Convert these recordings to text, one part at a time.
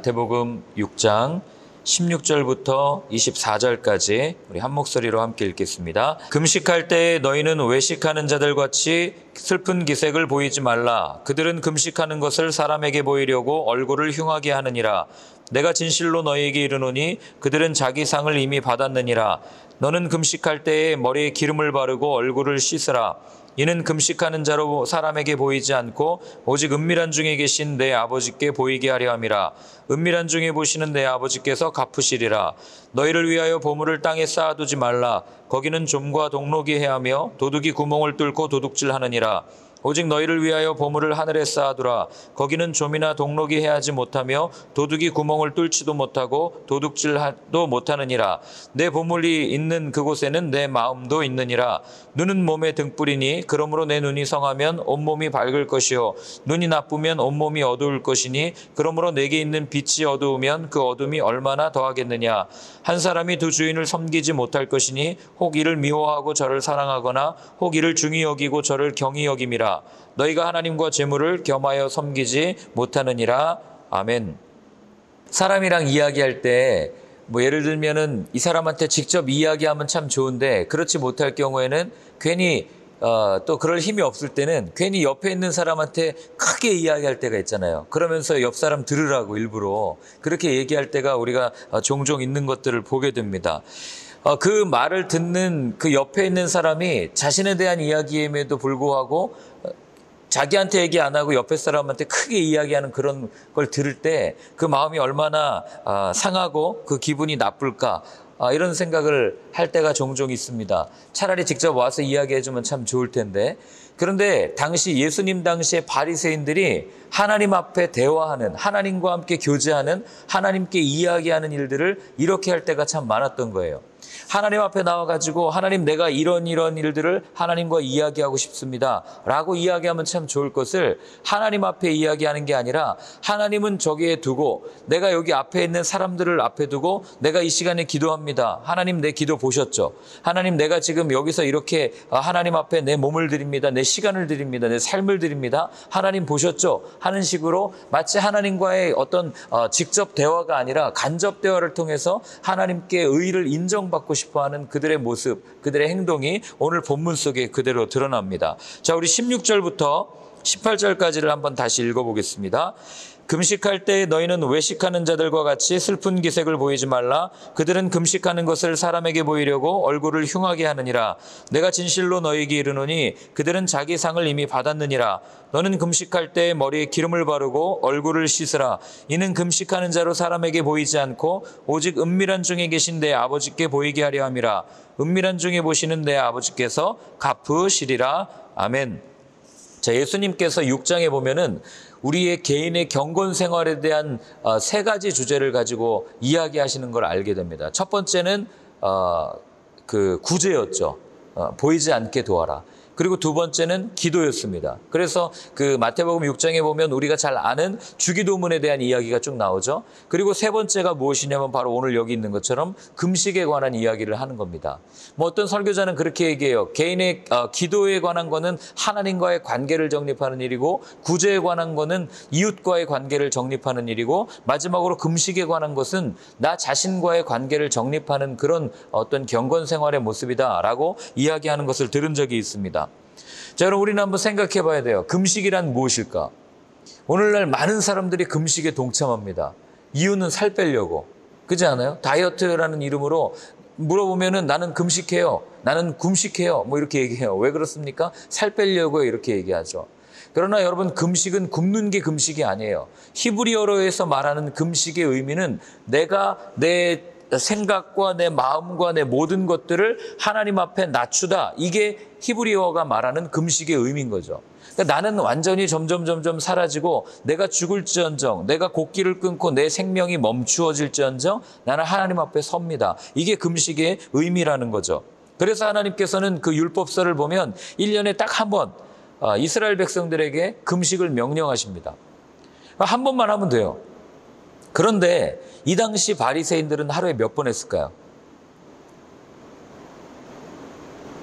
마태복음 6장 16절부터 24절까지 우리 한 목소리로 함께 읽겠습니다. 금식할 때에 너희는 외식하는 자들 같이 슬픈 기색을 보이지 말라. 그들은 금식하는 것을 사람에게 보이려고 얼굴을 흉하게 하느니라. 내가 진실로 너희에게 이르노니 그들은 자기 상을 이미 받았느니라. 너는 금식할 때에 머리에 기름을 바르고 얼굴을 씻으라. 이는 금식하는 자로 사람에게 보이지 않고 오직 은밀한 중에 계신 내 아버지께 보이게 하려 함이라. 은밀한 중에 보시는 내 아버지께서 갚으시리라. 너희를 위하여 보물을 땅에 쌓아두지 말라. 거기는 좀과 동록이 해하며 도둑이 구멍을 뚫고 도둑질하느니라. 오직 너희를 위하여 보물을 하늘에 쌓아두라. 거기는 좀이나 동록이 해하지 못하며 도둑이 구멍을 뚫지도 못하고 도둑질도 못하느니라. 내 보물이 있는 그곳에는 내 마음도 있느니라. 눈은 몸의 등불이니 그러므로 내 눈이 성하면 온몸이 밝을 것이요 눈이 나쁘면 온몸이 어두울 것이니 그러므로 내게 있는 빛이 어두우면 그 어둠이 얼마나 더하겠느냐. 한 사람이 두 주인을 섬기지 못할 것이니 혹 이를 미워하고 저를 사랑하거나 혹 이를 중히 여기고 저를 경히 여김이라. 너희가 하나님과 재물을 겸하여 섬기지 못하느니라. 아멘. 사람이랑 이야기할 때 예를 들면은 이 사람한테 직접 이야기하면 참 좋은데 그렇지 못할 경우에는 괜히 또 그럴 힘이 없을 때는 괜히 옆에 있는 사람한테 크게 이야기할 때가 있잖아요. 그러면서 옆 사람 들으라고 일부러 그렇게 얘기할 때가 우리가 종종 있는 것들을 보게 됩니다. 그 말을 듣는 그 옆에 있는 사람이 자신에 대한 이야기임에도 불구하고 자기한테 얘기 안 하고 옆에 사람한테 크게 이야기하는 그런 걸 들을 때 그 마음이 얼마나 상하고 그 기분이 나쁠까 이런 생각을 할 때가 종종 있습니다. 차라리 직접 와서 이야기해주면 참 좋을 텐데. 그런데 당시 예수님 당시에 바리새인들이 하나님 앞에 대화하는, 하나님과 함께 교제하는, 하나님께 이야기하는 일들을 이렇게 할 때가 참 많았던 거예요. 하나님 앞에 나와가지고 하나님 내가 이런 일들을 하나님과 이야기하고 싶습니다 라고 이야기하면 참 좋을 것을 하나님 앞에 이야기하는 게 아니라 하나님은 저기에 두고 내가 여기 앞에 있는 사람들을 앞에 두고 내가 이 시간에 기도합니다. 하나님 내 기도 보셨죠? 하나님 내가 지금 여기서 이렇게 하나님 앞에 내 몸을 드립니다. 내 시간을 드립니다. 내 삶을 드립니다. 하나님 보셨죠? 하는 식으로 마치 하나님과의 어떤 직접 대화가 아니라 간접 대화를 통해서 하나님께 의를 인정받고 싶어하는 그들의 모습, 그들의 행동이 오늘 본문 속에 그대로 드러납니다. 자, 우리 16절부터 18절까지를 한번 다시 읽어보겠습니다. 금식할 때 너희는 외식하는 자들과 같이 슬픈 기색을 보이지 말라. 그들은 금식하는 것을 사람에게 보이려고 얼굴을 흉하게 하느니라. 내가 진실로 너희에게 이르노니 그들은 자기 상을 이미 받았느니라. 너는 금식할 때 머리에 기름을 바르고 얼굴을 씻으라. 이는 금식하는 자로 사람에게 보이지 않고 오직 은밀한 중에 계신 내 아버지께 보이게 하려 함이라. 은밀한 중에 보시는 내 아버지께서 갚으시리라. 아멘. 자, 예수님께서 6장에 보면은 우리의 개인의 경건 생활에 대한 세 가지 주제를 가지고 이야기하시는 걸 알게 됩니다. 첫 번째는 그 구제였죠. 보이지 않게 도와라. 그리고 두 번째는 기도였습니다. 그래서 그 마태복음 6장에 보면 우리가 잘 아는 주기도문에 대한 이야기가 쭉 나오죠. 그리고 세 번째가 무엇이냐면 바로 오늘 여기 있는 것처럼 금식에 관한 이야기를 하는 겁니다. 어떤 설교자는 그렇게 얘기해요. 개인의 기도에 관한 거는 하나님과의 관계를 정립하는 일이고 구제에 관한 거는 이웃과의 관계를 정립하는 일이고 마지막으로 금식에 관한 것은 나 자신과의 관계를 정립하는 그런 어떤 경건 생활의 모습이다라고 이야기하는 것을 들은 적이 있습니다. 자, 여러분 우리는 한번 생각해 봐야 돼요. 금식이란 무엇일까? 오늘날 많은 사람들이 금식에 동참합니다. 이유는 살 빼려고. 그렇지 않아요? 다이어트라는 이름으로 물어보면은 나는 금식해요. 나는 굶식해요. 이렇게 얘기해요. 왜 그렇습니까? 살 빼려고요. 이렇게 얘기하죠. 그러나 여러분 금식은 굶는 게 금식이 아니에요. 히브리어로에서 말하는 금식의 의미는 내가 내 생각과 내 마음과 내 모든 것들을 하나님 앞에 낮추다. 이게 히브리어가 말하는 금식의 의미인 거죠. 그러니까 나는 완전히 점점 사라지고 내가 죽을지언정, 내가 곡기를 끊고 내 생명이 멈추어질지언정 나는 하나님 앞에 섭니다. 이게 금식의 의미라는 거죠. 그래서 하나님께서는 그 율법서를 보면 1년에 딱 한 번 이스라엘 백성들에게 금식을 명령하십니다. 한 번만 하면 돼요. 그런데 이 당시 바리새인들은 하루에 몇 번 했을까요?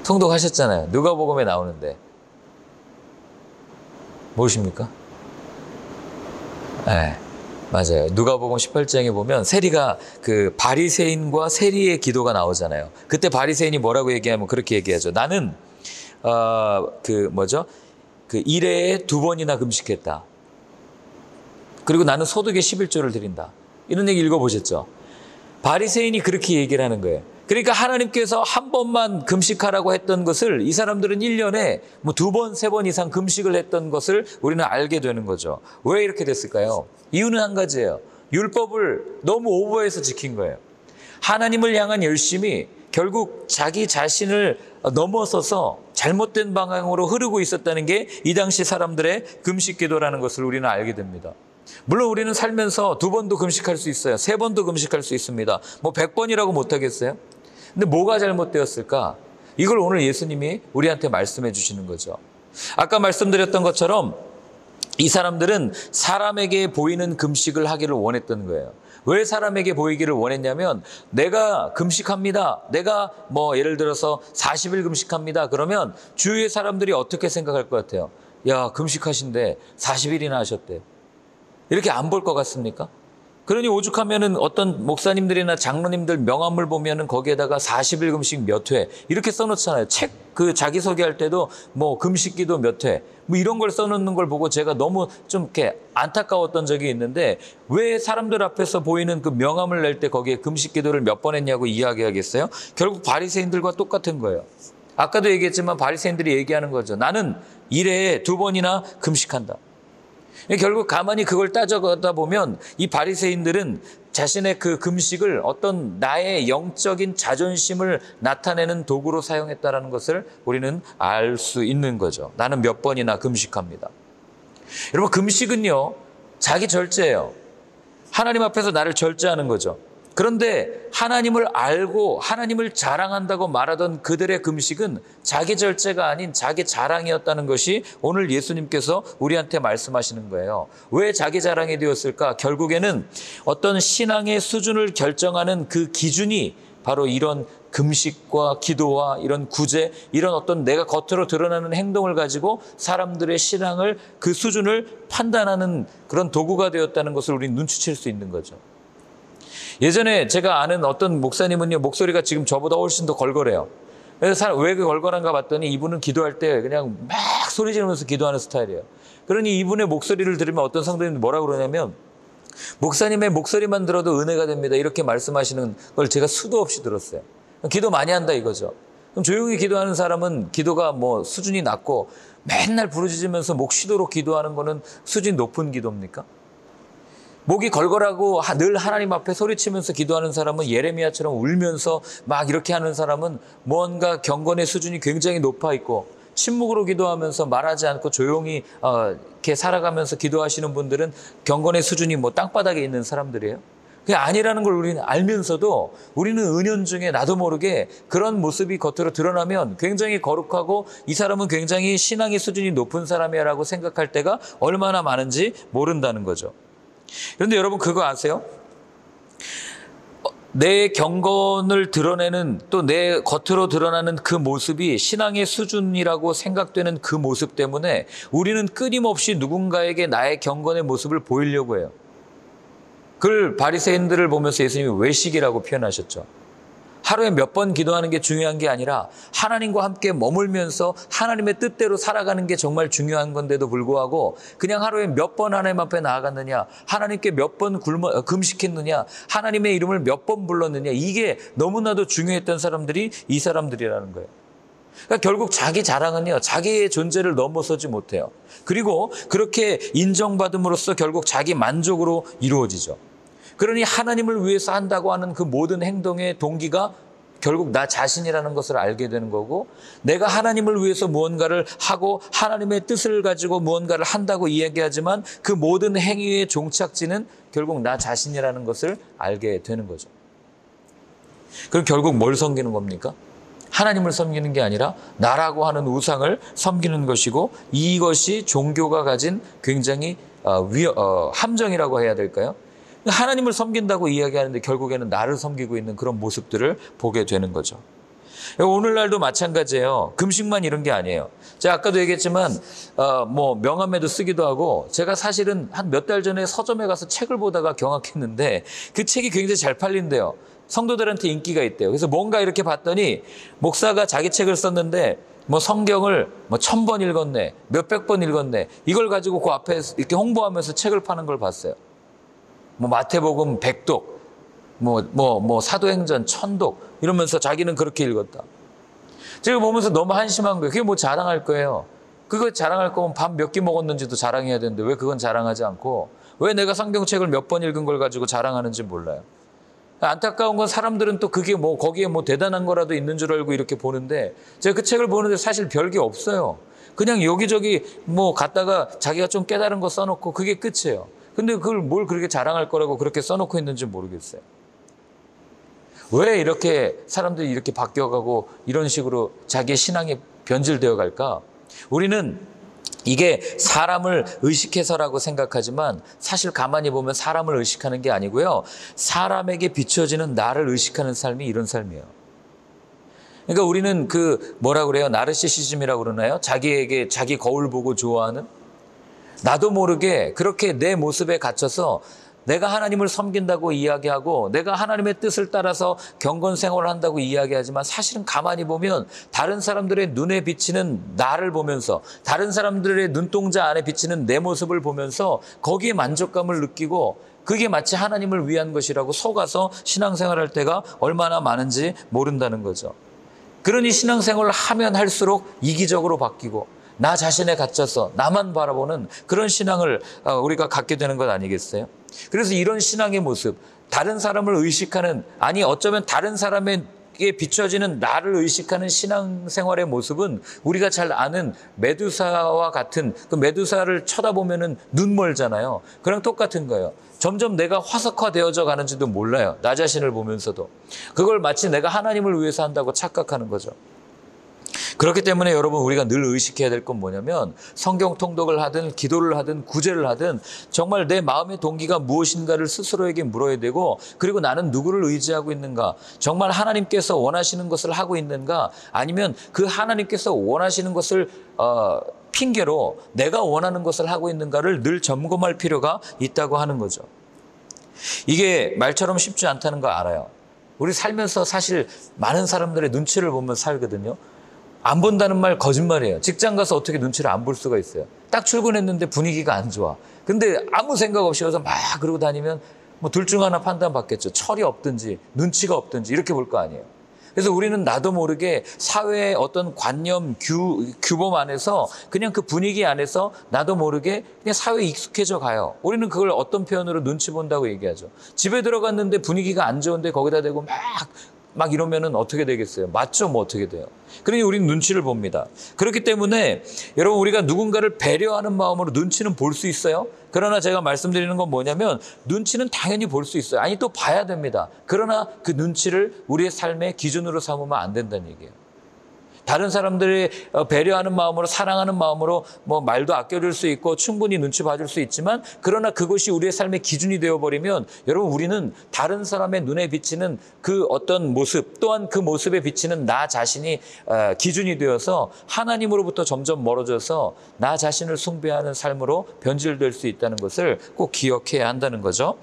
통독하셨잖아요. 누가복음에 나오는데. 무엇입니까? 네. 맞아요. 누가복음 18장에 보면 세리가 그 바리새인과 세리의 기도가 나오잖아요. 그때 바리새인이 뭐라고 얘기하면 그렇게 얘기하죠. 나는 그 일회에 2번이나 금식했다. 그리고 나는 소득의 11조를 드린다. 이런 얘기 읽어보셨죠? 바리새인이 그렇게 얘기를 하는 거예요. 그러니까 하나님께서 한 번만 금식하라고 했던 것을 이 사람들은 1년에 뭐 2번, 3번 이상 금식을 했던 것을 우리는 알게 되는 거죠. 왜 이렇게 됐을까요? 이유는 한 가지예요. 율법을 너무 오버해서 지킨 거예요. 하나님을 향한 열심이 결국 자기 자신을 넘어서서 잘못된 방향으로 흐르고 있었다는 게 이 당시 사람들의 금식 기도라는 것을 우리는 알게 됩니다. 물론 우리는 살면서 2번도 금식할 수 있어요. 3번도 금식할 수 있습니다. 뭐 100번이라고 못하겠어요? 근데 뭐가 잘못되었을까? 이걸 오늘 예수님이 우리한테 말씀해 주시는 거죠. 아까 말씀드렸던 것처럼 이 사람들은 사람에게 보이는 금식을 하기를 원했던 거예요. 왜 사람에게 보이기를 원했냐면 내가 금식합니다. 내가 뭐 예를 들어서 40일 금식합니다. 그러면 주위의 사람들이 어떻게 생각할 것 같아요? 야, 금식하신데 40일이나 하셨대. 이렇게 안 볼 것 같습니까? 그러니 오죽하면은 어떤 목사님들이나 장로님들 명함을 보면은 거기에다가 40일 금식 몇 회 이렇게 써놓잖아요. 책 그 자기소개할 때도 뭐 금식기도 몇 회 뭐 이런 걸 써놓는 걸 보고 제가 너무 좀 이렇게 안타까웠던 적이 있는데 왜 사람들 앞에서 보이는 그 명함을 낼 때 거기에 금식기도를 몇 번 했냐고 이야기하겠어요? 결국 바리새인들과 똑같은 거예요. 아까도 얘기했지만 바리새인들이 얘기하는 거죠. 나는 일회에 2번이나 금식한다. 결국 가만히 그걸 따져가다 보면 이 바리새인들은 자신의 그 금식을 어떤 나의 영적인 자존심을 나타내는 도구로 사용했다는 것을 우리는 알 수 있는 거죠. 나는 몇 번이나 금식합니다. 여러분, 금식은요, 자기 절제예요. 하나님 앞에서 나를 절제하는 거죠. 그런데 하나님을 알고 하나님을 자랑한다고 말하던 그들의 금식은 자기 절제가 아닌 자기 자랑이었다는 것이 오늘 예수님께서 우리한테 말씀하시는 거예요. 왜 자기 자랑이 되었을까? 결국에는 어떤 신앙의 수준을 결정하는 그 기준이 바로 이런 금식과 기도와 이런 구제, 이런 어떤 내가 겉으로 드러나는 행동을 가지고 사람들의 신앙을 그 수준을 판단하는 그런 도구가 되었다는 것을 우리는 눈치챌 수 있는 거죠. 예전에 제가 아는 어떤 목사님은요, 목소리가 지금 저보다 훨씬 더 걸걸해요. 그래서 왜 그 걸걸한가 봤더니 이분은 기도할 때 그냥 막 소리 지르면서 기도하는 스타일이에요. 그러니 이분의 목소리를 들으면 어떤 성도님들 뭐라고 그러냐면 목사님의 목소리만 들어도 은혜가 됩니다. 이렇게 말씀하시는 걸 제가 수도 없이 들었어요. 기도 많이 한다 이거죠. 그럼 조용히 기도하는 사람은 기도가 뭐 수준이 낮고 맨날 부르짖으면서 목 쉬도록 기도하는 거는 수준이 높은 기도입니까? 목이 걸걸하고 늘 하나님 앞에 소리치면서 기도하는 사람은 예레미야처럼 울면서 막 이렇게 하는 사람은 뭔가 경건의 수준이 굉장히 높아 있고 침묵으로 기도하면서 말하지 않고 조용히 이렇게 살아가면서 기도하시는 분들은 경건의 수준이 뭐 땅바닥에 있는 사람들이에요. 그게 아니라는 걸 우리는 알면서도 우리는 은연중에 나도 모르게 그런 모습이 겉으로 드러나면 굉장히 거룩하고 이 사람은 굉장히 신앙의 수준이 높은 사람이야 라고 생각할 때가 얼마나 많은지 모른다는 거죠. 그런데 여러분 그거 아세요? 내 경건을 드러내는 또 내 겉으로 드러나는 그 모습이 신앙의 수준이라고 생각되는 그 모습 때문에 우리는 끊임없이 누군가에게 나의 경건의 모습을 보이려고 해요. 그걸 바리새인들을 보면서 예수님이 외식이라고 표현하셨죠. 하루에 몇 번 기도하는 게 중요한 게 아니라 하나님과 함께 머물면서 하나님의 뜻대로 살아가는 게 정말 중요한 건데도 불구하고 그냥 하루에 몇 번 하나님 앞에 나아갔느냐, 하나님께 몇 번 금식했느냐, 하나님의 이름을 몇 번 불렀느냐, 이게 너무나도 중요했던 사람들이 이 사람들이라는 거예요. 그러니까 결국 자기 자랑은요, 자기의 존재를 넘어서지 못해요. 그리고 그렇게 인정받음으로써 결국 자기 만족으로 이루어지죠. 그러니 하나님을 위해서 한다고 하는 그 모든 행동의 동기가 결국 나 자신이라는 것을 알게 되는 거고, 내가 하나님을 위해서 무언가를 하고 하나님의 뜻을 가지고 무언가를 한다고 이야기하지만 그 모든 행위의 종착지는 결국 나 자신이라는 것을 알게 되는 거죠. 그럼 결국 뭘 섬기는 겁니까? 하나님을 섬기는 게 아니라 나라고 하는 우상을 섬기는 것이고, 이것이 종교가 가진 굉장히 함정이라고 해야 될까요? 하나님을 섬긴다고 이야기하는데 결국에는 나를 섬기고 있는 그런 모습들을 보게 되는 거죠. 오늘날도 마찬가지예요. 금식만 이런 게 아니에요. 제가 아까도 얘기했지만 뭐 명함에도 쓰기도 하고, 제가 사실은 한 몇 달 전에 서점에 가서 책을 보다가 경악했는데 그 책이 굉장히 잘 팔린대요. 성도들한테 인기가 있대요. 그래서 뭔가 이렇게 봤더니 목사가 자기 책을 썼는데 뭐 성경을 뭐 1000번 읽었네, 몇백 번 읽었네, 이걸 가지고 그 앞에 이렇게 홍보하면서 책을 파는 걸 봤어요. 뭐 마태복음 100독, 뭐 사도행전 1000독 이러면서 자기는 그렇게 읽었다. 제가 보면서 너무 한심한 거예요. 그게 뭐 자랑할 거예요. 그거 자랑할 거면 밥 몇 끼 먹었는지도 자랑해야 되는데 왜 그건 자랑하지 않고, 왜 내가 성경책을 몇 번 읽은 걸 가지고 자랑하는지 몰라요. 안타까운 건 사람들은 또 그게 뭐 거기에 뭐 대단한 거라도 있는 줄 알고 이렇게 보는데, 제가 그 책을 보는데 사실 별게 없어요. 그냥 여기저기 뭐 갖다가 자기가 좀 깨달은 거 써놓고 그게 끝이에요. 근데 그걸 뭘 그렇게 자랑할 거라고 그렇게 써놓고 있는지 모르겠어요. 왜 이렇게 사람들이 이렇게 바뀌어가고 이런 식으로 자기의 신앙이 변질되어 갈까? 우리는 이게 사람을 의식해서라고 생각하지만 사실 가만히 보면 사람을 의식하는 게 아니고요, 사람에게 비춰지는 나를 의식하는 삶이 이런 삶이에요. 그러니까 우리는 그 뭐라 그래요? 나르시시즘이라고 그러나요? 자기에게 자기 거울 보고 좋아하는, 나도 모르게 그렇게 내 모습에 갇혀서 내가 하나님을 섬긴다고 이야기하고 내가 하나님의 뜻을 따라서 경건 생활을 한다고 이야기하지만, 사실은 가만히 보면 다른 사람들의 눈에 비치는 나를 보면서, 다른 사람들의 눈동자 안에 비치는 내 모습을 보면서 거기에 만족감을 느끼고 그게 마치 하나님을 위한 것이라고 속아서 신앙생활할 때가 얼마나 많은지 모른다는 거죠. 그러니 신앙생활을 하면 할수록 이기적으로 바뀌고 나 자신에 갇혀서 나만 바라보는 그런 신앙을 우리가 갖게 되는 것 아니겠어요? 그래서 이런 신앙의 모습, 다른 사람을 의식하는, 아니 어쩌면 다른 사람에게 비춰지는 나를 의식하는 신앙생활의 모습은 우리가 잘 아는 메두사와 같은, 그 메두사를 쳐다보면은 눈 멀잖아요. 그랑 똑같은 거예요. 점점 내가 화석화되어져 가는지도 몰라요. 나 자신을 보면서도. 그걸 마치 내가 하나님을 위해서 한다고 착각하는 거죠. 그렇기 때문에 여러분, 우리가 늘 의식해야 될 건 뭐냐면, 성경 통독을 하든 기도를 하든 구제를 하든 정말 내 마음의 동기가 무엇인가를 스스로에게 물어야 되고, 그리고 나는 누구를 의지하고 있는가, 정말 하나님께서 원하시는 것을 하고 있는가, 아니면 그 하나님께서 원하시는 것을 핑계로 내가 원하는 것을 하고 있는가를 늘 점검할 필요가 있다고 하는 거죠. 이게 말처럼 쉽지 않다는 거 알아요. 우리 살면서 사실 많은 사람들의 눈치를 보면 살거든요. 안 본다는 말 거짓말이에요. 직장 가서 어떻게 눈치를 안 볼 수가 있어요. 딱 출근했는데 분위기가 안 좋아. 근데 아무 생각 없이 와서 막 그러고 다니면 뭐 둘 중 하나 판단받겠죠. 철이 없든지 눈치가 없든지 이렇게 볼 거 아니에요. 그래서 우리는 나도 모르게 사회의 어떤 관념, 규범 안에서, 그냥 그 분위기 안에서 나도 모르게 그냥 사회에 익숙해져 가요. 우리는 그걸 어떤 표현으로 눈치 본다고 얘기하죠. 집에 들어갔는데 분위기가 안 좋은데 거기다 대고 막 이러면은 어떻게 되겠어요? 맞죠? 뭐 어떻게 돼요? 그러니 우리는 눈치를 봅니다. 그렇기 때문에 여러분, 우리가 누군가를 배려하는 마음으로 눈치는 볼 수 있어요. 그러나 제가 말씀드리는 건 뭐냐면, 눈치는 당연히 볼 수 있어요. 아니, 또 봐야 됩니다. 그러나 그 눈치를 우리의 삶의 기준으로 삼으면 안 된다는 얘기예요. 다른 사람들이 배려하는 마음으로, 사랑하는 마음으로 뭐 말도 아껴줄 수 있고 충분히 눈치 봐줄 수 있지만, 그러나 그것이 우리의 삶의 기준이 되어버리면 여러분, 우리는 다른 사람의 눈에 비치는 그 어떤 모습, 또한 그 모습에 비치는 나 자신이 기준이 되어서 하나님으로부터 점점 멀어져서 나 자신을 숭배하는 삶으로 변질될 수 있다는 것을 꼭 기억해야 한다는 거죠.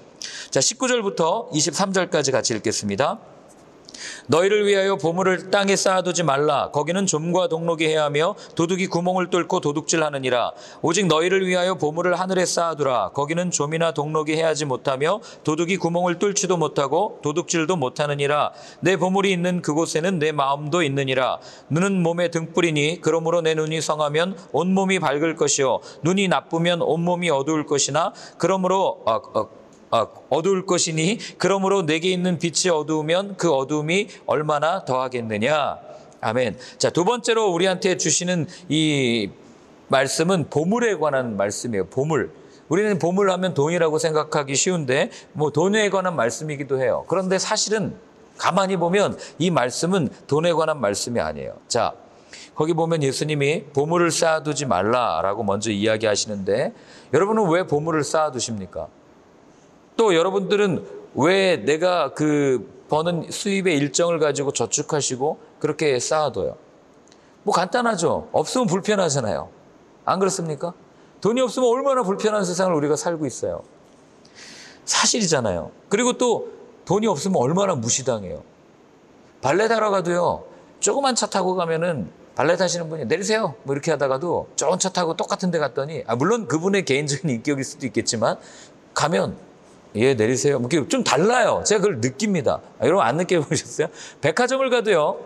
자, 19절부터 23절까지 같이 읽겠습니다. 너희를 위하여 보물을 땅에 쌓아두지 말라. 거기는 좀과 동록이 해하며 도둑이 구멍을 뚫고 도둑질하느니라. 오직 너희를 위하여 보물을 하늘에 쌓아두라. 거기는 좀이나 동록이 해하지 못하며 도둑이 구멍을 뚫지도 못하고 도둑질도 못하느니라. 내 보물이 있는 그곳에는 내 마음도 있느니라. 눈은 몸의 등불이니 그러므로 내 눈이 성하면 온몸이 밝을 것이요 눈이 나쁘면 온몸이 어두울 것이나 그러므로 어두울 것이니 그러므로 내게 있는 빛이 어두우면 그 어두움이 얼마나 더하겠느냐. 아멘. 자, 두 번째로 우리한테 주시는 이 말씀은 보물에 관한 말씀이에요. 보물. 우리는 보물하면 돈이라고 생각하기 쉬운데 뭐 돈에 관한 말씀이기도 해요. 그런데 사실은 가만히 보면 이 말씀은 돈에 관한 말씀이 아니에요. 자, 거기 보면 예수님이 보물을 쌓아두지 말라라고 먼저 이야기하시는데, 여러분은 왜 보물을 쌓아두십니까? 또 여러분들은 왜 내가 그 버는 수입의 일정을 가지고 저축하시고 그렇게 쌓아둬요. 뭐 간단하죠. 없으면 불편하잖아요. 안 그렇습니까? 돈이 없으면 얼마나 불편한 세상을 우리가 살고 있어요. 사실이잖아요. 그리고 또 돈이 없으면 얼마나 무시당해요. 발레 타러 가도요. 조그만 차 타고 가면은 발레 타시는 분이 내리세요. 뭐 이렇게 하다가도 좋은 차 타고 똑같은 데 갔더니 물론 그분의 개인적인 인격일 수도 있겠지만 가면 예 내리세요. 좀 달라요. 제가 그걸 느낍니다. 여러분 안 느껴보셨어요? 백화점을 가도요.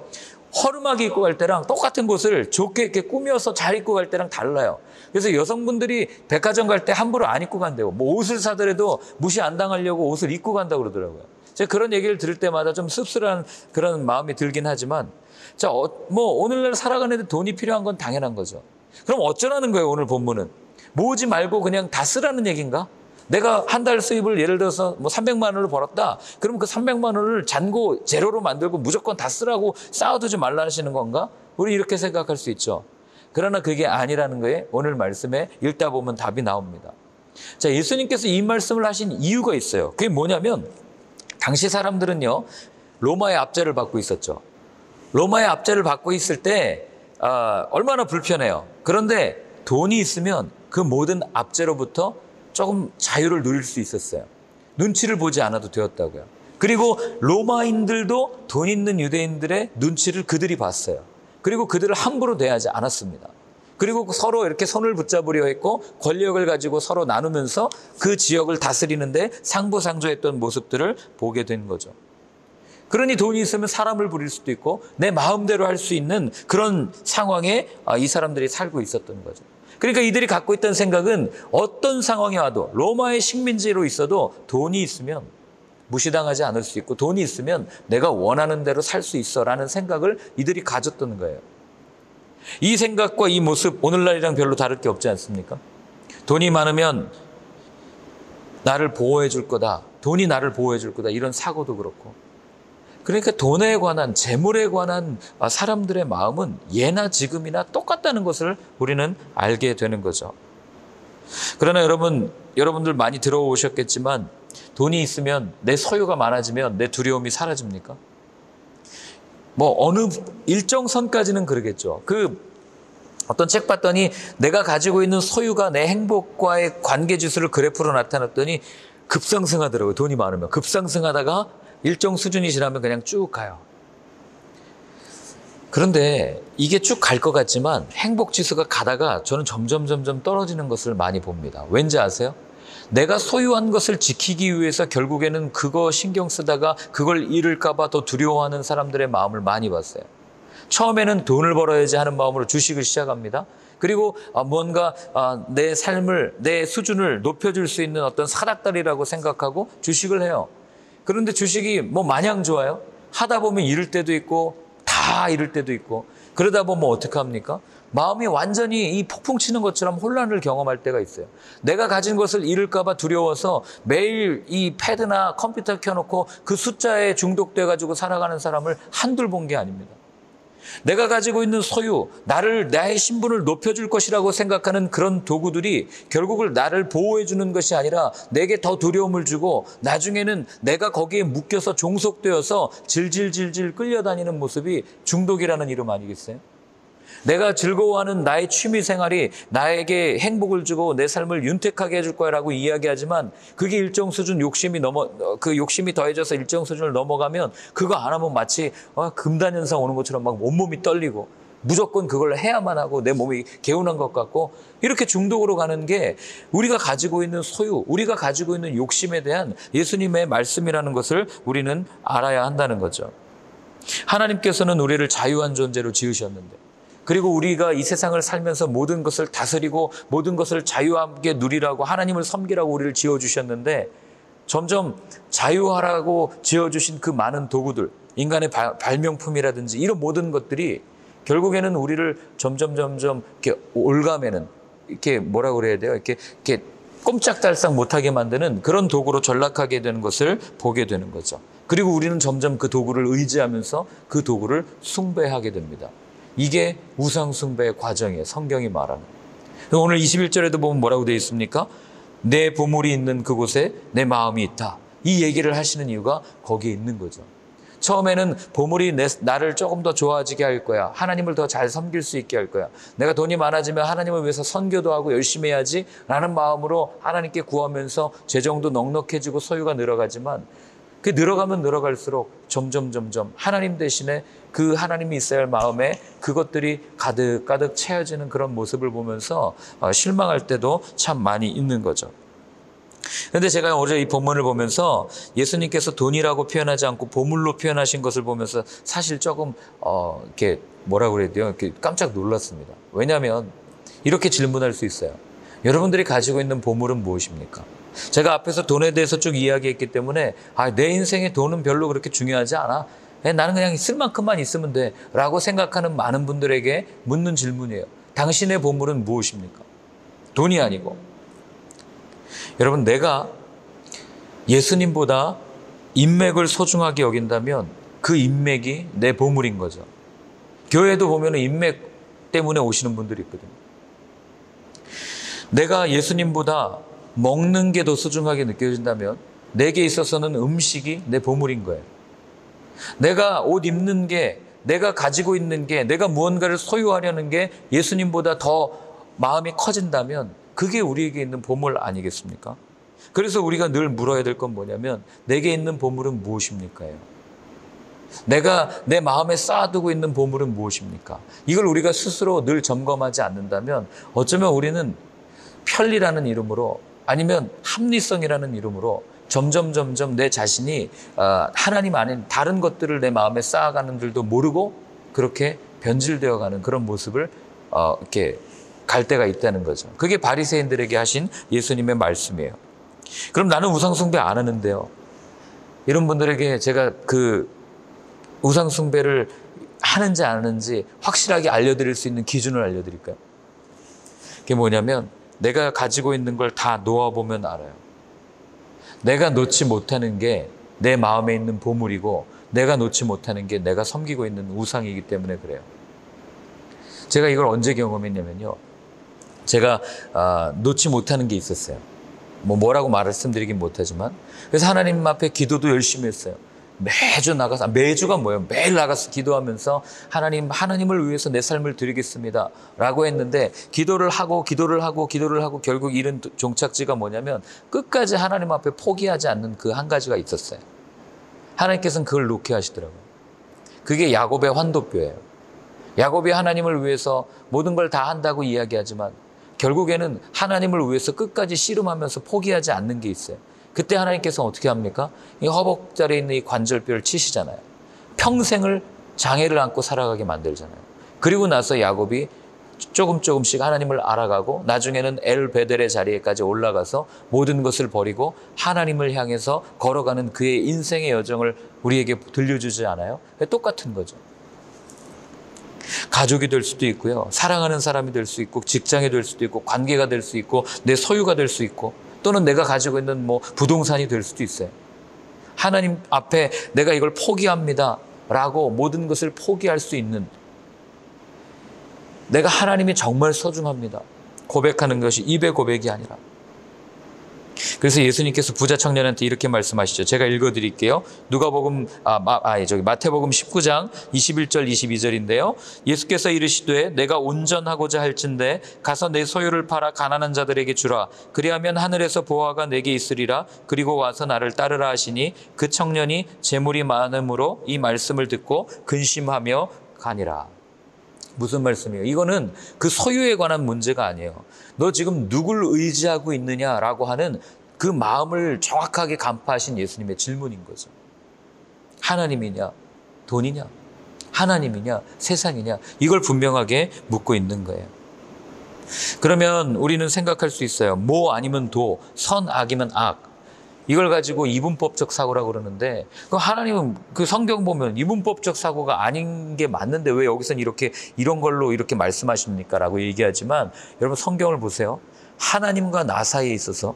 허름하게 입고 갈 때랑 똑같은 곳을 좋게 이렇게 꾸며서 잘 입고 갈 때랑 달라요. 그래서 여성분들이 백화점 갈 때 함부로 안 입고 간대요. 뭐 옷을 사더라도 무시 안 당하려고 옷을 입고 간다고 그러더라고요. 제가 그런 얘기를 들을 때마다 좀 씁쓸한 그런 마음이 들긴 하지만 자, 뭐 오늘날 살아가는데 돈이 필요한 건 당연한 거죠. 그럼 어쩌라는 거예요, 오늘 본문은? 모으지 말고 그냥 다 쓰라는 얘기인가? 내가 한 달 수입을 예를 들어서 뭐 300만 원을 벌었다. 그럼 그 300만 원을 잔고 제로로 만들고 무조건 다 쓰라고 쌓아두지 말라 하시는 건가? 우리 이렇게 생각할 수 있죠. 그러나 그게 아니라는 거에 오늘 말씀에 읽다 보면 답이 나옵니다. 자, 예수님께서 이 말씀을 하신 이유가 있어요. 그게 뭐냐면 당시 사람들은요. 로마의 압제를 받고 있었죠. 로마의 압제를 받고 있을 때 얼마나 불편해요. 그런데 돈이 있으면 그 모든 압제로부터 조금 자유를 누릴 수 있었어요. 눈치를 보지 않아도 되었다고요. 그리고 로마인들도 돈 있는 유대인들의 눈치를 그들이 봤어요. 그리고 그들을 함부로 대하지 않았습니다. 그리고 서로 이렇게 손을 붙잡으려 했고 권력을 가지고 서로 나누면서 그 지역을 다스리는데 상부상조했던 모습들을 보게 된 거죠. 그러니 돈이 있으면 사람을 부릴 수도 있고 내 마음대로 할 수 있는 그런 상황에 이 사람들이 살고 있었던 거죠. 그러니까 이들이 갖고 있던 생각은 어떤 상황이 와도 로마의 식민지로 있어도 돈이 있으면 무시당하지 않을 수 있고 돈이 있으면 내가 원하는 대로 살 수 있어라는 생각을 이들이 가졌던 거예요. 이 생각과 이 모습 오늘날이랑 별로 다를 게 없지 않습니까? 돈이 많으면 나를 보호해 줄 거다. 돈이 나를 보호해 줄 거다. 이런 사고도 그렇고. 그러니까 돈에 관한 재물에 관한 사람들의 마음은 예나 지금이나 똑같다는 것을 우리는 알게 되는 거죠. 그러나 여러분들 많이 들어오셨겠지만 돈이 있으면 내 소유가 많아지면 내 두려움이 사라집니까? 뭐 어느 일정 선까지는 그러겠죠. 어떤 책 봤더니 내가 가지고 있는 소유가 내 행복과의 관계 지수를 그래프로 나타났더니 급상승하더라고요. 돈이 많으면 급상승하다가 일정 수준이 지나면 그냥 쭉 가요. 그런데 이게 쭉 갈 것 같지만 행복 지수가 가다가 저는 점점 떨어지는 것을 많이 봅니다. 왠지 아세요? 내가 소유한 것을 지키기 위해서 결국에는 그거 신경 쓰다가 그걸 잃을까 봐 더 두려워하는 사람들의 마음을 많이 봤어요. 처음에는 돈을 벌어야지 하는 마음으로 주식을 시작합니다. 그리고 뭔가 내 삶을, 내 수준을 높여줄 수 있는 어떤 사닥다리라고 생각하고 주식을 해요. 그런데 주식이 뭐 마냥 좋아요? 하다 보면 잃을 때도 있고 다 잃을 때도 있고 그러다 보면 어떻게 합니까? 마음이 완전히 이 폭풍 치는 것처럼 혼란을 경험할 때가 있어요. 내가 가진 것을 잃을까 봐 두려워서 매일 이 패드나 컴퓨터 켜놓고 그 숫자에 중독돼가지고 살아가는 사람을 한둘 본 게 아닙니다. 내가 가지고 있는 소유, 나의 신분을 높여줄 것이라고 생각하는 그런 도구들이 결국은 나를 보호해주는 것이 아니라 내게 더 두려움을 주고 나중에는 내가 거기에 묶여서 종속되어서 질질질질 끌려다니는 모습이 중독이라는 이름 아니겠어요? 내가 즐거워하는 나의 취미 생활이 나에게 행복을 주고 내 삶을 윤택하게 해줄 거라고 이야기하지만 그게 일정 수준 그 욕심이 더해져서 일정 수준을 넘어가면 그거 안 하면 마치 금단현상 오는 것처럼 막 온몸이 떨리고 무조건 그걸 해야만 하고 내 몸이 개운한 것 같고 이렇게 중독으로 가는 게 우리가 가지고 있는 소유, 우리가 가지고 있는 욕심에 대한 예수님의 말씀이라는 것을 우리는 알아야 한다는 거죠. 하나님께서는 우리를 자유한 존재로 지으셨는데 그리고 우리가 이 세상을 살면서 모든 것을 다스리고 모든 것을 자유하게 누리라고 하나님을 섬기라고 우리를 지어주셨는데 점점 자유하라고 지어주신 그 많은 도구들, 인간의 발명품이라든지 이런 모든 것들이 결국에는 우리를 점점 이렇게 올가매는 이렇게 뭐라고 그래야 돼요? 이렇게 꼼짝달싹 못하게 만드는 그런 도구로 전락하게 되는 것을 보게 되는 거죠. 그리고 우리는 점점 그 도구를 의지하면서 그 도구를 숭배하게 됩니다. 이게 우상숭배의 과정이에요. 성경이 말하는. 오늘 21절에도 보면 뭐라고 되어 있습니까? 내 보물이 있는 그곳에 내 마음이 있다. 이 얘기를 하시는 이유가 거기에 있는 거죠. 처음에는 보물이 나를 조금 더 좋아지게 할 거야. 하나님을 더 잘 섬길 수 있게 할 거야. 내가 돈이 많아지면 하나님을 위해서 선교도 하고 열심히 해야지 라는 마음으로 하나님께 구하면서 재정도 넉넉해지고 소유가 늘어가지만 그 늘어가면 늘어갈수록 점점 하나님 대신에 그 하나님이 있어야 할 마음에 그것들이 가득 채워지는 그런 모습을 보면서 실망할 때도 참 많이 있는 거죠. 그런데 제가 어제 이 본문을 보면서 예수님께서 돈이라고 표현하지 않고 보물로 표현하신 것을 보면서 사실 조금 이렇게 뭐라고 그래야 돼요? 이렇게 깜짝 놀랐습니다. 왜냐하면 이렇게 질문할 수 있어요. 여러분들이 가지고 있는 보물은 무엇입니까? 제가 앞에서 돈에 대해서 쭉 이야기했기 때문에 내 인생에 돈은 별로 그렇게 중요하지 않아. 나는 그냥 쓸 만큼만 있으면 돼 라고 생각하는 많은 분들에게 묻는 질문이에요. 당신의 보물은 무엇입니까? 돈이 아니고. 여러분, 내가 예수님보다 인맥을 소중하게 여긴다면 그 인맥이 내 보물인 거죠. 교회도 보면 인맥 때문에 오시는 분들이 있거든요. 내가 예수님보다 먹는 게 더 소중하게 느껴진다면 내게 있어서는 음식이 내 보물인 거예요. 내가 옷 입는 게, 내가 가지고 있는 게, 내가 무언가를 소유하려는 게 예수님보다 더 마음이 커진다면 그게 우리에게 있는 보물 아니겠습니까? 그래서 우리가 늘 물어야 될 건 뭐냐면 내게 있는 보물은 무엇입니까? 내가 내 마음에 쌓아두고 있는 보물은 무엇입니까? 이걸 우리가 스스로 늘 점검하지 않는다면 어쩌면 우리는 편리라는 이름으로 아니면 합리성이라는 이름으로 점점 내 자신이 하나님 아닌 다른 것들을 내 마음에 쌓아가는 줄도 모르고 그렇게 변질되어가는 그런 모습을 이렇게 갈 때가 있다는 거죠. 그게 바리새인들에게 하신 예수님의 말씀이에요. 그럼 나는 우상숭배 안 하는데요. 이런 분들에게 제가 그 우상숭배를 하는지 안 하는지 확실하게 알려드릴 수 있는 기준을 알려드릴까요? 그게 뭐냐면 내가 가지고 있는 걸 다 놓아보면 알아요. 내가 놓지 못하는 게 내 마음에 있는 보물이고 내가 놓지 못하는 게 내가 섬기고 있는 우상이기 때문에 그래요. 제가 이걸 언제 경험했냐면요. 제가 놓지 못하는 게 있었어요. 뭐라고 말씀드리긴 못하지만 그래서 하나님 앞에 기도도 열심히 했어요. 매주 나가서 매주가 뭐예요? 매일 나가서 기도하면서 하나님을 위해서 내 삶을 드리겠습니다 라고 했는데 기도를 하고 결국 이른 종착지가 뭐냐면 끝까지 하나님 앞에 포기하지 않는 그 한 가지가 있었어요. 하나님께서는 그걸 놓게 하시더라고요. 그게 야곱의 환도뼈예요. 야곱이 하나님을 위해서 모든 걸 다 한다고 이야기하지만 결국에는 하나님을 위해서 끝까지 씨름하면서 포기하지 않는 게 있어요. 그때 하나님께서 어떻게 합니까? 이 허벅자리에 있는 이 관절뼈를 치시잖아요. 평생을 장애를 안고 살아가게 만들잖아요. 그리고 나서 야곱이 조금씩 하나님을 알아가고 나중에는 엘베델의 자리에까지 올라가서 모든 것을 버리고 하나님을 향해서 걸어가는 그의 인생의 여정을 우리에게 들려주지 않아요? 똑같은 거죠. 가족이 될 수도 있고요. 사랑하는 사람이 될 수 있고 직장이 될 수도 있고 관계가 될 수 있고 내 소유가 될 수 있고 또는 내가 가지고 있는 부동산이 될 수도 있어요. 하나님 앞에 내가 이걸 포기합니다 라고 모든 것을 포기할 수 있는 내가 하나님이 정말 소중합니다 고백하는 것이 입의 고백이 아니라. 그래서 예수님께서 부자 청년한테 이렇게 말씀하시죠. 제가 읽어드릴게요. 마태복음 19장 21절 22절인데요. 예수께서 이르시되 내가 온전하고자 할진대 가서 내 소유를 팔아 가난한 자들에게 주라. 그리하면 하늘에서 보화가 내게 있으리라. 그리고 와서 나를 따르라 하시니 그 청년이 재물이 많음으로 이 말씀을 듣고 근심하며 가니라. 무슨 말씀이에요? 이거는 그 소유에 관한 문제가 아니에요. 너 지금 누굴 의지하고 있느냐라고 하는 그 마음을 정확하게 간파하신 예수님의 질문인 거죠. 하나님이냐, 돈이냐, 하나님이냐, 세상이냐, 이걸 분명하게 묻고 있는 거예요. 그러면 우리는 생각할 수 있어요. 뭐 아니면 도, 선, 악이면 악. 이걸 가지고 이분법적 사고라고 그러는데 하나님은 그 성경 보면 이분법적 사고가 아닌 게 맞는데 왜 여기서는 이런 걸로 이렇게 말씀하십니까? 라고 얘기하지만 여러분 성경을 보세요. 하나님과 나 사이에 있어서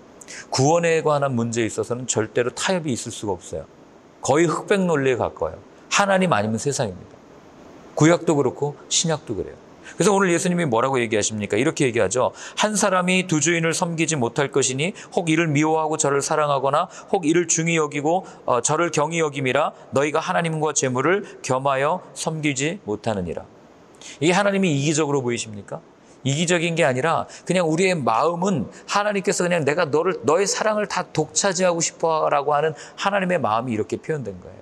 구원에 관한 문제에 있어서는 절대로 타협이 있을 수가 없어요. 거의 흑백 논리에 가까워요. 하나님 아니면 세상입니다. 구약도 그렇고 신약도 그래요. 그래서 오늘 예수님이 뭐라고 얘기하십니까? 이렇게 얘기하죠. 한 사람이 두 주인을 섬기지 못할 것이니 혹 이를 미워하고 저를 사랑하거나 혹 이를 중히 여기고 저를 경히 여김이라 너희가 하나님과 재물을 겸하여 섬기지 못하느니라. 이게 하나님이 이기적으로 보이십니까? 이기적인 게 아니라 그냥 우리의 마음은 하나님께서 그냥 내가 너의 사랑을 다 독차지하고 싶어라고 하는 하나님의 마음이 이렇게 표현된 거예요.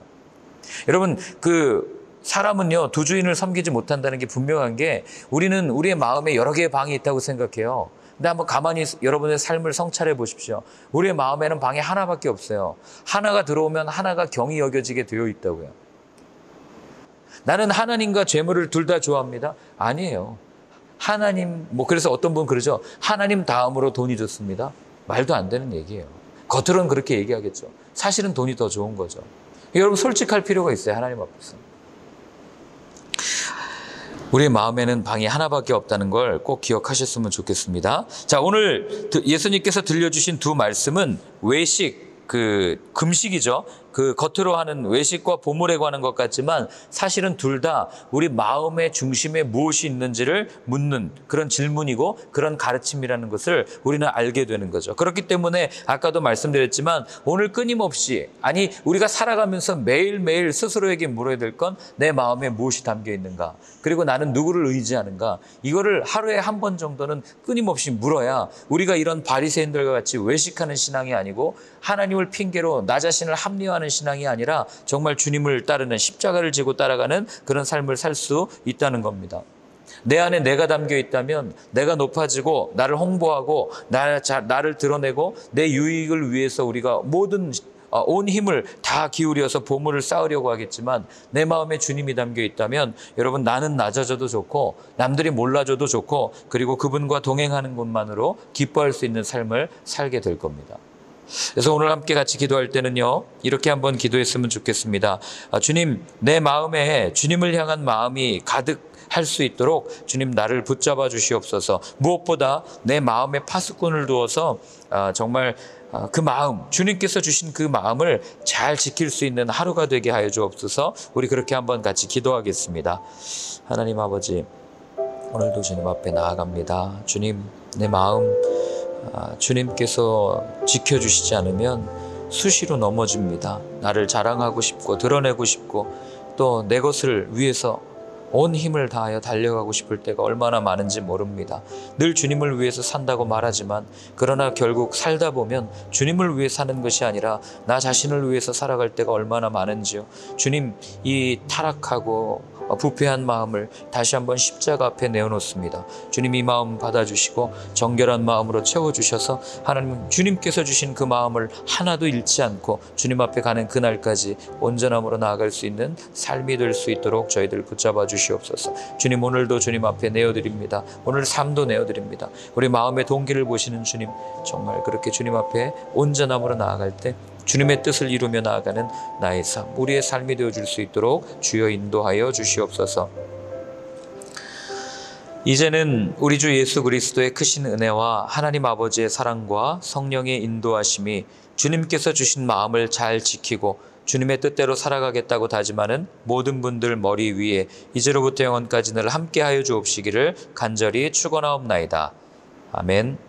여러분, 사람은요, 두 주인을 섬기지 못한다는 게 분명한 게 우리는 우리의 마음에 여러 개의 방이 있다고 생각해요. 근데 한번 가만히 여러분의 삶을 성찰해 보십시오. 우리의 마음에는 방이 하나밖에 없어요. 하나가 들어오면 하나가 경히 여겨지게 되어 있다고요. 나는 하나님과 재물을 둘 다 좋아합니다. 아니에요. 하나님, 그래서 어떤 분은 그러죠. 하나님 다음으로 돈이 좋습니다. 말도 안 되는 얘기예요. 겉으로는 그렇게 얘기하겠죠. 사실은 돈이 더 좋은 거죠. 여러분 솔직할 필요가 있어요. 하나님 앞에서. 우리의 마음에는 방이 하나밖에 없다는 걸 꼭 기억하셨으면 좋겠습니다. 자, 오늘 예수님께서 들려주신 두 말씀은 외식, 금식이죠. 겉으로 하는 외식과 보물에 관한 것 같지만 사실은 둘 다 우리 마음의 중심에 무엇이 있는지를 묻는 그런 질문이고 그런 가르침이라는 것을 우리는 알게 되는 거죠. 그렇기 때문에 아까도 말씀드렸지만 오늘 끊임없이 우리가 살아가면서 매일매일 스스로에게 물어야 될 건 내 마음에 무엇이 담겨 있는가, 그리고 나는 누구를 의지하는가, 이거를 하루에 한 번 정도는 끊임없이 물어야 우리가 이런 바리새인들과 같이 외식하는 신앙이 아니고 하나님을 핑계로 나 자신을 합리화하는 신앙이 아니라 정말 주님을 따르는, 십자가를 지고 따라가는 그런 삶을 살 수 있다는 겁니다. 내 안에 내가 담겨 있다면 내가 높아지고 나를 홍보하고 나를 드러내고 내 유익을 위해서 우리가 온 힘을 다 기울여서 보물을 쌓으려고 하겠지만 내 마음에 주님이 담겨 있다면 여러분, 나는 낮아져도 좋고 남들이 몰라줘도 좋고 그리고 그분과 동행하는 것만으로 기뻐할 수 있는 삶을 살게 될 겁니다. 그래서 오늘 함께 같이 기도할 때는요, 이렇게 한번 기도했으면 좋겠습니다. 주님, 내 마음에 주님을 향한 마음이 가득할 수 있도록 주님 나를 붙잡아 주시옵소서. 무엇보다 내 마음에 파수꾼을 두어서 정말 그 마음, 주님께서 주신 그 마음을 잘 지킬 수 있는 하루가 되게 하여 주옵소서. 우리 그렇게 한번 같이 기도하겠습니다. 하나님 아버지, 오늘도 주님 앞에 나아갑니다. 주님, 내 마음 주님께서 지켜주시지 않으면 수시로 넘어집니다. 나를 자랑하고 싶고 드러내고 싶고 또 내 것을 위해서 온 힘을 다하여 달려가고 싶을 때가 얼마나 많은지 모릅니다. 늘 주님을 위해서 산다고 말하지만 그러나 결국 살다 보면 주님을 위해 사는 것이 아니라 나 자신을 위해서 살아갈 때가 얼마나 많은지요. 주님, 이 타락하고 부패한 마음을 다시 한번 십자가 앞에 내어놓습니다. 주님, 이 마음 받아주시고 정결한 마음으로 채워주셔서 하나님, 주님께서 주신 그 마음을 하나도 잃지 않고 주님 앞에 가는 그날까지 온전함으로 나아갈 수 있는 삶이 될 수 있도록 저희들 붙잡아 주시옵소서. 주님, 오늘도 주님 앞에 내어드립니다. 오늘 삶도 내어드립니다. 우리 마음의 동기를 보시는 주님, 정말 그렇게 주님 앞에 온전함으로 나아갈 때 주님의 뜻을 이루며 나아가는 나의 삶, 우리의 삶이 되어줄 수 있도록 주여 인도하여 주시옵소서. 이제는 우리 주 예수 그리스도의 크신 은혜와 하나님 아버지의 사랑과 성령의 인도하심이 주님께서 주신 마음을 잘 지키고 주님의 뜻대로 살아가겠다고 다짐하는 모든 분들 머리 위에 이제로부터 영원까지 늘 함께하여 주옵시기를 간절히 축원하옵나이다. 아멘.